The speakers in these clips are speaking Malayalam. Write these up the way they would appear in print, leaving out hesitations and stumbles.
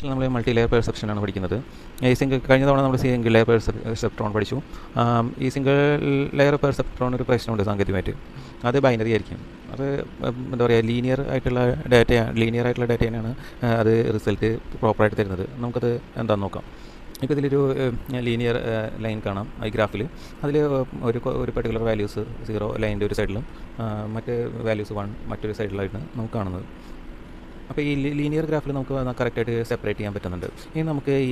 നമ്മൾ മൾട്ടി ലെയർ പെർസെപ്ഷനാണ് പഠിക്കുന്നത്. ഈ കഴിഞ്ഞ തവണ നമ്മൾ സിംഗിൾ ലെയർ പെർസെപ്ട്രോൺ പഠിച്ചു. ഈ സിംഗിൾ ലെയർ പെർസെപ്ട്രോൺ ഒരു പ്രശ്നമുണ്ട് സാങ്കേതികമായിട്ട്. അത് ബൈനറി ആയിരിക്കും. അത് എന്താ പറയുക, ലീനിയർ ആയിട്ടുള്ള ഡാറ്റ തന്നെയാണ് അത് റിസൾട്ട് പ്രോപ്പറായിട്ട് തരുന്നത്. നമുക്കത് എന്താണെന്ന് നോക്കാം. ഇപ്പോൾ ഇതിലൊരു ലീനിയർ ലൈൻ കാണാം ഈ ഗ്രാഫിൽ. അതിൽ ഒരു പെർട്ടിക്കുലർ വാല്യൂസ് 0 ലൈനിൻ്റെ ഒരു സൈഡിലും മറ്റ് വാല്യൂസ് 1 മറ്റൊരു സൈഡിലായിട്ടാണ് നമുക്ക് കാണുന്നത്. അപ്പോൾ ഈ ലീനിയർ ഗ്രാഫിൽ നമുക്ക് കറക്റ്റായിട്ട് സെപ്പറേറ്റ് ചെയ്യാൻ പറ്റുന്നുണ്ട്. ഇനി നമുക്ക് ഈ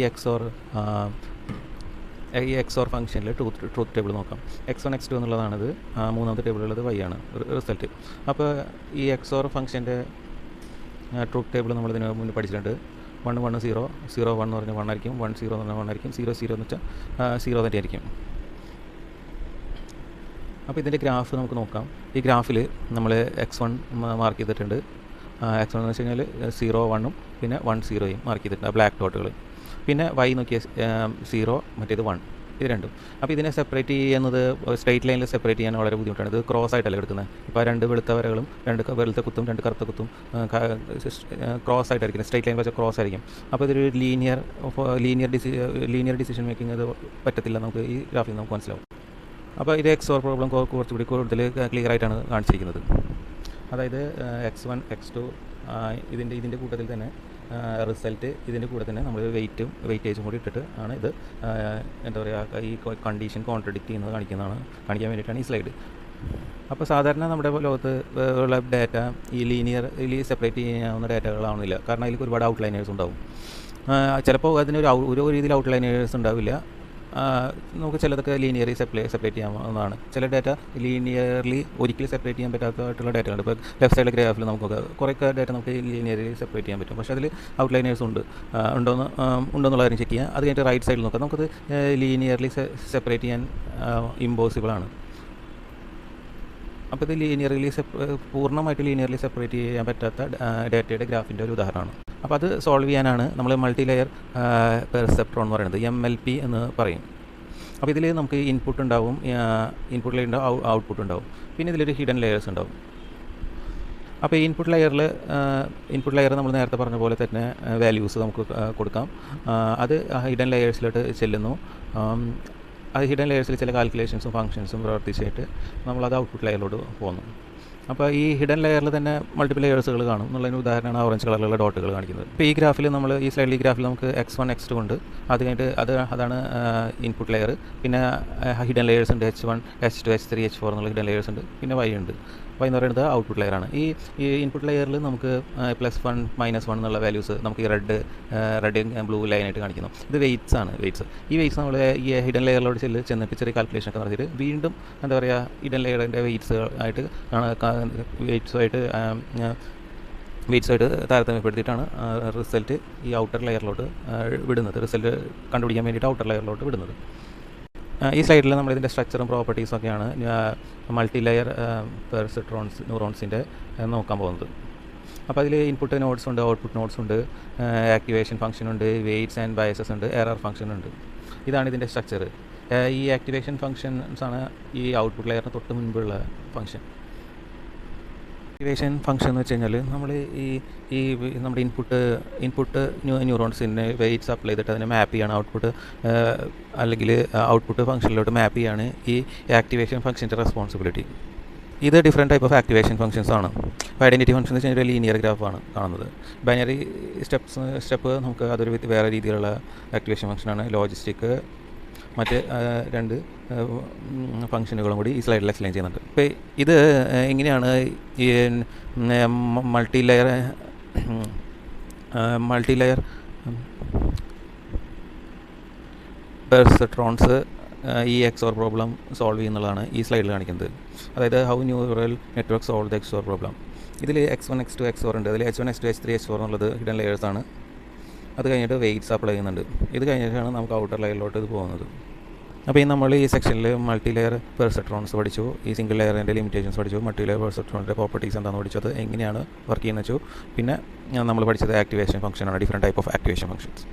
എക്സോർ ഫംഗ്ഷനിൽ ട്രൂത്ത് ടേബിൾ നോക്കാം. x1 x2 എന്നുള്ളതാണിത്. മൂന്നാമത്തെ ടേബിളുള്ളത് y ആണ് റിസൾട്ട്. അപ്പോൾ ഈ എക്സോർ ഫംഗ്ഷൻ്റെ ട്രൂത്ത് ടേബിൾ നമ്മൾ ഇതിന് മുന്നേ പഠിച്ചിട്ടുണ്ട്. 1 1 0 0 1 എന്ന് പറഞ്ഞാൽ 1 ആയിരിക്കും, 1 0 എന്ന് പറഞ്ഞാൽ 1 ആയിരിക്കും, 0 0 എന്ന് വെച്ചാൽ 0 തന്നെ ആയിരിക്കും. അപ്പോൾ ഇതിൻ്റെ ഗ്രാഫ് നമുക്ക് നോക്കാം. ഈ ഗ്രാഫിൽ നമ്മൾ x1 മാർക്ക് ചെയ്തിട്ടുണ്ട്. x1 എന്ന് വെച്ച് കഴിഞ്ഞാൽ 0 1 പിന്നെ 1 0 മാർക്ക് ചെയ്തിട്ടുണ്ട്, ബ്ലാക്ക് ഡോട്ടുകൾ. പിന്നെ y നോക്കിയ 0 മറ്റേത് 1, ഇത് രണ്ടും. അപ്പോൾ ഇതിനെ സെപ്പറേറ്റ് ചെയ്യുന്നത് സ്ട്രൈറ്റ് ലൈനിൽ സെപ്പറേറ്റ് ചെയ്യാൻ വളരെ ബുദ്ധിമുട്ടാണ്. ഇത് ക്രോസ് ആയിട്ടല്ല എടുക്കുന്നത്. ഇപ്പോൾ 2 വെളുത്ത വരകളും 2 വെളുത്ത കുത്തും 2 കറുത്ത കുത്തും ക്രോസ് ആയിട്ടായിരിക്കും. സ്ട്രൈറ്റ് ലൈൻ വെച്ചാൽ ക്രോസ് ആയിരിക്കും. അപ്പോൾ ഇതൊരു ലീനിയർ ഡിസിഷൻ മേക്കിംഗ് അത് പറ്റത്തില്ല. നമുക്ക് ഈ ഗ്രാഫിൽ നമുക്ക് മനസ്സിലാവും. അപ്പോൾ ഇത് എക്സോർ പ്രോബ്ലം കുറച്ചുകൂടി കൂടുതൽ ക്ലിയർ ആയിട്ടാണ് കാണിച്ചിരിക്കുന്നത്. അതായത് x1 x2 ഇതിൻ്റെ കൂട്ടത്തിൽ തന്നെ റിസൾട്ട് ഇതിൻ്റെ കൂടെ തന്നെ നമ്മൾ വെയിറ്റേജും കൂടി ഇട്ടിട്ട് ആണ് ഇത് എന്താ പറയുക, ഈ കണ്ടീഷൻ കോൺട്രഡിക്റ്റ് ചെയ്യുന്നത് കാണിക്കാൻ വേണ്ടിയിട്ടാണ് ഈ സ്ലൈഡ്. അപ്പോൾ സാധാരണ നമ്മുടെ ലോകത്ത് ഉള്ള ഡാറ്റ ഈ ലീനിയർലി സെപ്പറേറ്റ് ചെയ്യാവുന്ന ഡാറ്റകളാവുന്നില്ല. കാരണം അതിൽ ഒരുപാട് ഔട്ട്ലൈനേഴ്സ് ഉണ്ടാവും. ചിലപ്പോൾ അതിനൊരു ഒരു രീതിയിൽ ഔട്ട്ലൈനേഴ്സ് ഉണ്ടാവില്ല. നമുക്ക് ചിലതൊക്കെ ലീനിയർലി സെപ്പറേറ്റ് ചെയ്യാവുന്നതാണ്. ചില ഡാറ്റ ലീനിയർലി ഒരിക്കലും സെപ്പറേറ്റ് ചെയ്യാൻ പറ്റാത്തതായിട്ടുള്ള ഡാറ്റകളുണ്ട്. ഇപ്പോൾ ലെഫ്റ്റ് സൈഡിലെ ഗ്രാഫിൽ നമുക്കൊക്കെ കുറേയൊക്കെ ഡാറ്റ നമുക്ക് ലീനിയർലി സെപ്പറേറ്റ് ചെയ്യാൻ പറ്റും. പക്ഷേ അതിൽ ഔട്ട്ലൈനേഴ്സ് ഉണ്ടോയെന്നുള്ള കാര്യം ചെക്ക് ചെയ്യുക. അത് കഴിഞ്ഞിട്ട് റൈറ്റ് സൈഡിൽ നോക്കാം. നമുക്കത് ലീനിയർലി സെപ്പറേറ്റ് ചെയ്യാൻ ഇമ്പോസിബിളാണ്. അപ്പോൾ ഇത് പൂർണ്ണമായിട്ട് ലീനിയർലി സെപ്പറേറ്റ് ചെയ്യാൻ പറ്റാത്ത ഡാറ്റയുടെ ഗ്രാഫിൻ്റെ ഒരു ഉദാഹരണമാണ്. അപ്പോൾ അത് സോൾവ് ചെയ്യാനാണ് നമ്മൾ മൾട്ടി ലെയർ പെർസെപ്ട്രോൺ എന്ന് പറയുന്നത്, MLP എന്ന് പറയും. അപ്പോൾ ഇതിൽ നമുക്ക് ഇൻപുട്ട് ഉണ്ടാവും, ഇൻപുട്ട് ലെയർ ഉണ്ടാവും, ഔട്ട്പുട്ട് ഉണ്ടാവും. പിന്നെ ഇതിലൊരു ഹിഡൻ ലെയേഴ്സ് ഉണ്ടാവും. അപ്പോൾ ഈ ഇൻപുട്ട് ലെയർ നമ്മൾ നേരത്തെ പറഞ്ഞ പോലെ തന്നെ വാല്യൂസ് നമുക്ക് കൊടുക്കാം. അത് ഹിഡൻ ലെയേഴ്സിലോട്ട് ചെല്ലുന്നു. അത് ഹിഡൻ ലെയേഴ്സിൽ ചില കാൽക്കുലേഷൻസും ഫംഗ്ഷൻസും പ്രവർത്തിച്ചിട്ട് നമ്മളത് ഔട്ട്പുട്ട് ലെയറിലോട്ട് പോകുന്നു. അപ്പോൾ ഈ ഹിഡൻ ലെയറിൽ തന്നെ മൾട്ടിപ്പിൾ ലെയേഴ്സുകൾ കാണും എന്നുള്ളതിന് ഉദാഹരണമാണ് ഓറഞ്ച് കളറിലുള്ള ഡോട്ടുകൾ കാണിക്കുന്നത്. ഇപ്പോൾ ഈ ഗ്രാഫിൽ ഈ ഗ്രാഫിൽ നമുക്ക് x1 x2 ഉണ്ട്. അത് കഴിഞ്ഞിട്ട് അതാണ് ഇൻപുട്ട് ലെയർ. പിന്നെ ഹിഡൻ ലെയേഴ്സ് ഉണ്ട്, h1 h2 h3 h4 എന്നുള്ള ഹിഡൻ ലെയേഴ്സ് ഉണ്ട്. പിന്നെ y ഉണ്ട്. y എന്ന് പറയുന്നത് ഔട്ട്പുട്ട് ലെയറാണ്. ഈ ഇൻപുട്ട് ലെയറിൽ നമുക്ക് +1 -1 എന്നുള്ള വാല്യൂസ് നമുക്ക് ഈ റെഡ് ബ്ലൂ ലൈനായിട്ട് കാണിക്കുന്നു. ഇത് വെയ്റ്റ്സ് ആണ്. ഈ വെയ്റ്റ്സ് നമ്മൾ ഈ ഹിഡൻ ലെയറിലോട് ചെന്നിട്ട് ചെറിയ കാൽക്കുലേഷൻ ഒക്കെ നടത്തിയിട്ട് വീണ്ടും എന്താ പറയുക, ഹിഡൻ ലെയറിൻ്റെ വെയ്റ്റ്സുമായിട്ട് താരതമ്യപ്പെടുത്തിയിട്ടാണ് റിസൾട്ട് ഈ ഔട്ടർ ലെയറിലോട്ട് വിടുന്നത്. റിസൾട്ട് കണ്ടുപിടിക്കാൻ വേണ്ടിയിട്ട് ഔട്ടർ ലെയറിലോട്ട് വിടുന്നത്. ഈ സ്ലൈഡിൽ നമ്മളിതിൻ്റെ സ്ട്രക്ചറും പ്രോപ്പർട്ടീസും ഒക്കെയാണ് മൾട്ടി ലെയർ ന്യൂറോൺസിൻ്റെ നോക്കാൻ പോകുന്നത്. അപ്പോൾ അതിൽ ഇൻപുട്ട് നോഡ്സ് ഉണ്ട്, ഔട്ട്പുട്ട് നോഡ്സ് ഉണ്ട്, ആക്ടിവേഷൻ ഫംഗ്ഷൻ ഉണ്ട്, വെയ്റ്റ്സ് ആൻഡ് ബയസസ് ഉണ്ട്, എറർ ഫംഗ്ഷൻ ഉണ്ട്. ഇതാണ് ഇതിൻ്റെ സ്ട്രക്ചർ. ഈ ആക്ടിവേഷൻ ഫംഗ്ഷൻസാണ് ഈ ഔട്ട്പുട്ട് ലെയറിന് തൊട്ട് മുൻപുള്ള ഫംഗ്ഷൻ. ആക്ടിവേഷൻ ഫംഗ്ഷൻ എന്ന് വെച്ച് കഴിഞ്ഞാൽ നമ്മൾ ഈ നമ്മുടെ ഇൻപുട്ട് ന്യൂറോൺസിന് വെയ്റ്റ്സ് അപ്ലൈ ചെയ്തിട്ട് അതിനെ മാപ്പ് ചെയ്യാണ് അല്ലെങ്കിൽ ഔട്ട്പുട്ട് ഫംഗ്ഷനിലോട്ട് മാപ്പ് ചെയ്യാണ് ഈ ആക്ടിവേഷൻ ഫംഗ്ഷൻ്റെ റെസ്പോൺസിബിലിറ്റി. ഇത് different type of activation functions ആണ്. ഇപ്പോൾ ഐഡൻറ്റിറ്റി ഫംഗ്ഷൻ എന്ന് വെച്ച് കഴിഞ്ഞാൽ ലീനിയർ ഗ്രാഫാണ് കാണുന്നത്. ബൈനറി സ്റ്റെപ്പ് നമുക്ക് അതൊരു വേറെ രീതിയിലുള്ള ആക്ടിവേഷൻ ഫംഗ്ഷനാണ്. ലോജിസ്റ്റിക് മറ്റ് 2 ഫംഗ്ഷനുകളും കൂടി ഈ സ്ലൈഡിൽ എക്സ്പ്ലെയിൻ ചെയ്യുന്നുണ്ട്. ഇപ്പോൾ ഇത് എങ്ങനെയാണ് ഈ മൾട്ടി ലെയർ പെർസെപ്ട്രോൺസ് ഈ എക്സോർ പ്രോബ്ലം സോൾവ് ചെയ്യുന്നതാണ് ഈ സ്ലൈഡിൽ കാണിക്കുന്നത്. അതായത് how neural network solve the XOR problem. ഇതിൽ x1 x2 x4 ഉണ്ട്. അതിൽ h1 h2 h3 h4 എന്നുള്ളത് ഹിഡൻ ലെയേഴ്സാണ്. അത് കഴിഞ്ഞിട്ട് വെയ്റ്റ്സ് അപ്ലൈ ചെയ്യുന്നുണ്ട്. ഇത് കഴിഞ്ഞിട്ടാണ് നമുക്ക് ഔട്ടർ ലെയറിലോട്ട് ഇത് പോകുന്നത്. അപ്പോൾ നമ്മൾ ഈ സെക്ഷനിൽ മൾട്ടി ലെയർ പെർസെപ്ട്രോൺസ് പഠിച്ചു, ഈ സിംഗിൾ ലെയറിൻ്റെ ലിമിറ്റേഷൻസ് പഠിച്ചു, മൾട്ടി ലെയർ പെർസെപ്ട്രോണിൻ്റെ പ്രോപ്പർട്ടീസ് എന്താണെന്ന് പഠിച്ചത്, എങ്ങനെയാണ് വർക്ക് ചെയ്യുന്നത് വെച്ചു. പിന്നെ നമ്മൾ പഠിച്ചത് ആക്ടിവേഷൻ ഫംഗ്ഷനാണ്, different type of activation functions.